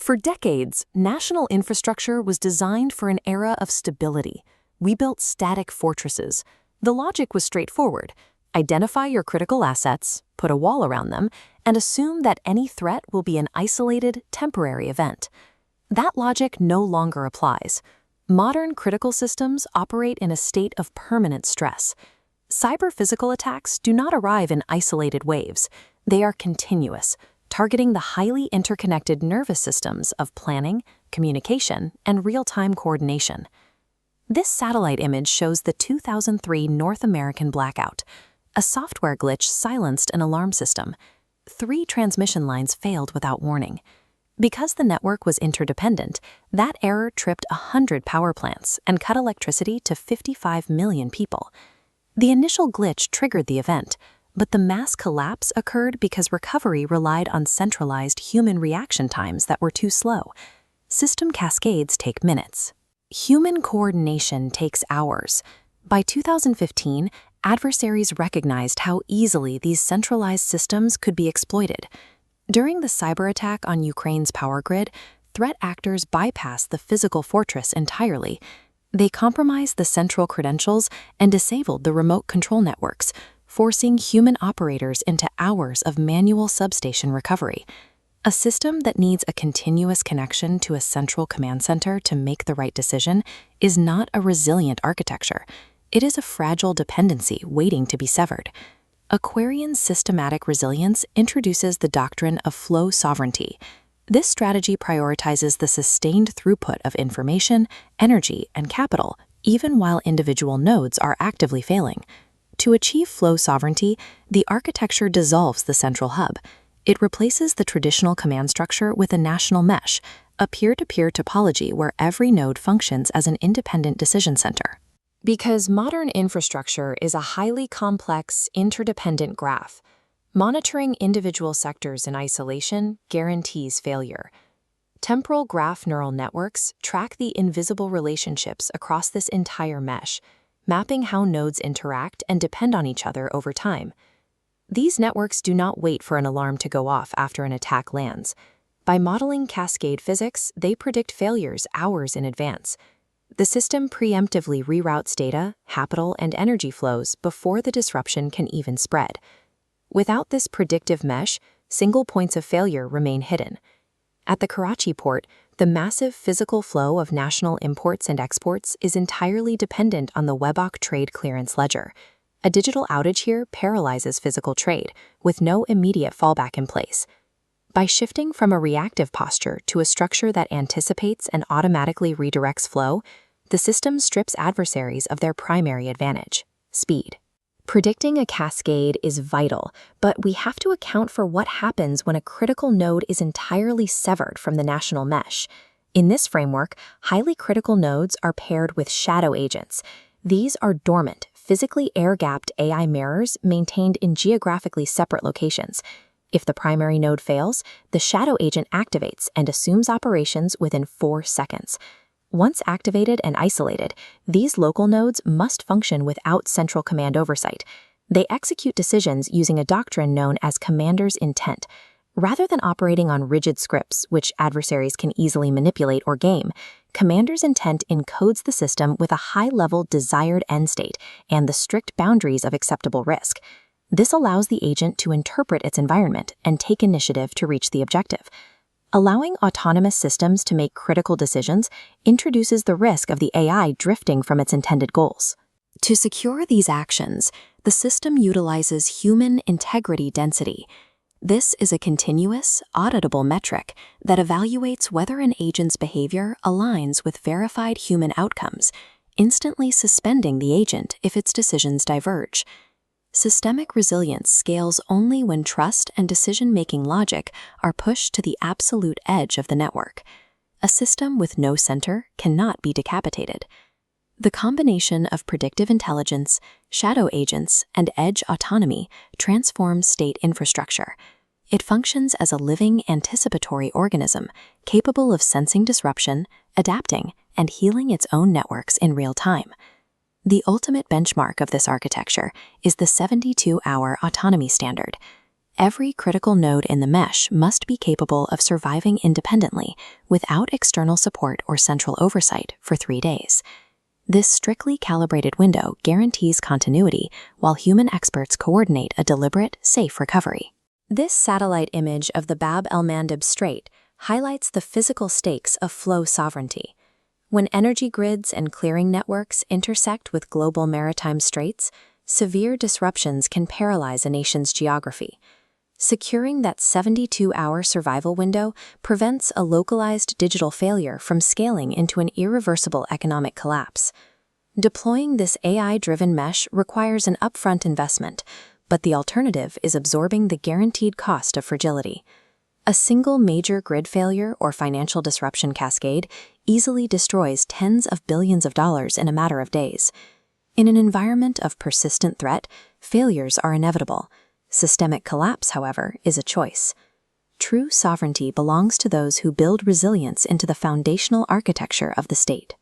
For decades, national infrastructure was designed for an era of stability. We built static fortresses. The logic was straightforward. Identify your critical assets, put a wall around them, and assume that any threat will be an isolated, temporary event. That logic no longer applies. Modern critical systems operate in a state of permanent stress. Cyber-physical attacks do not arrive in isolated waves. They are continuous, targeting the highly interconnected nervous systems of planning, communication, and real-time coordination. This satellite image shows the 2003 North American blackout. A software glitch silenced an alarm system. 3 transmission lines failed without warning. Because the network was interdependent, that error tripped 100 power plants and cut electricity to 55 million people. The initial glitch triggered the event, but the mass collapse occurred because recovery relied on centralized human reaction times that were too slow. System cascades take minutes. Human coordination takes hours. By 2015, adversaries recognized how easily these centralized systems could be exploited. During the cyber attack on Ukraine's power grid, threat actors bypassed the physical fortress entirely. They compromised the central credentials and disabled the remote control networks, forcing human operators into hours of manual substation recovery. A system that needs a continuous connection to a central command center to make the right decision is not a resilient architecture. It is a fragile dependency waiting to be severed. Aquarian systematic resilience introduces the doctrine of flow sovereignty. This strategy prioritizes the sustained throughput of information, energy, and capital, even while individual nodes are actively failing. To achieve flow sovereignty, the architecture dissolves the central hub. It replaces the traditional command structure with a national mesh, a peer-to-peer topology where every node functions as an independent decision center. Because modern infrastructure is a highly complex, interdependent graph, monitoring individual sectors in isolation guarantees failure. Temporal graph neural networks track the invisible relationships across this entire mesh, mapping how nodes interact and depend on each other over time. These networks do not wait for an alarm to go off after an attack lands. By modeling cascade physics, they predict failures hours in advance. The system preemptively reroutes data, capital, and energy flows before the disruption can even spread. Without this predictive mesh, single points of failure remain hidden. At the Karachi port, the massive physical flow of national imports and exports is entirely dependent on the WebOC trade clearance ledger. A digital outage here paralyzes physical trade, with no immediate fallback in place. By shifting from a reactive posture to a structure that anticipates and automatically redirects flow, the system strips adversaries of their primary advantage: speed. Predicting a cascade is vital, but we have to account for what happens when a critical node is entirely severed from the national mesh. In this framework, highly critical nodes are paired with shadow agents. These are dormant, physically air-gapped AI mirrors maintained in geographically separate locations. If the primary node fails, the shadow agent activates and assumes operations within 4 seconds. Once activated and isolated, these local nodes must function without central command oversight. They execute decisions using a doctrine known as commander's intent. Rather than operating on rigid scripts, which adversaries can easily manipulate or game, commander's intent encodes the system with a high-level desired end state and the strict boundaries of acceptable risk. This allows the agent to interpret its environment and take initiative to reach the objective. Allowing autonomous systems to make critical decisions introduces the risk of the AI drifting from its intended goals. To secure these actions, the system utilizes human integrity density. This is a continuous, auditable metric that evaluates whether an agent's behavior aligns with verified human outcomes, instantly suspending the agent if its decisions diverge. Systemic resilience scales only when trust and decision-making logic are pushed to the absolute edge of the network. A system with no center cannot be decapitated. The combination of predictive intelligence, shadow agents, and edge autonomy transforms state infrastructure. It functions as a living, anticipatory organism capable of sensing disruption, adapting, and healing its own networks in real time. The ultimate benchmark of this architecture is the 72-hour autonomy standard. Every critical node in the mesh must be capable of surviving independently without external support or central oversight for 3 days. This strictly calibrated window guarantees continuity while human experts coordinate a deliberate, safe recovery. This satellite image of the Bab el-Mandeb Strait highlights the physical stakes of flow sovereignty. When energy grids and clearing networks intersect with global maritime straits, severe disruptions can paralyze a nation's geography. Securing that 72-hour survival window prevents a localized digital failure from scaling into an irreversible economic collapse. Deploying this AI-driven mesh requires an upfront investment, but the alternative is absorbing the guaranteed cost of fragility. A single major grid failure or financial disruption cascade easily destroys tens of billions of dollars in a matter of days. In an environment of persistent threat, failures are inevitable. Systemic collapse, however, is a choice. True sovereignty belongs to those who build resilience into the foundational architecture of the state.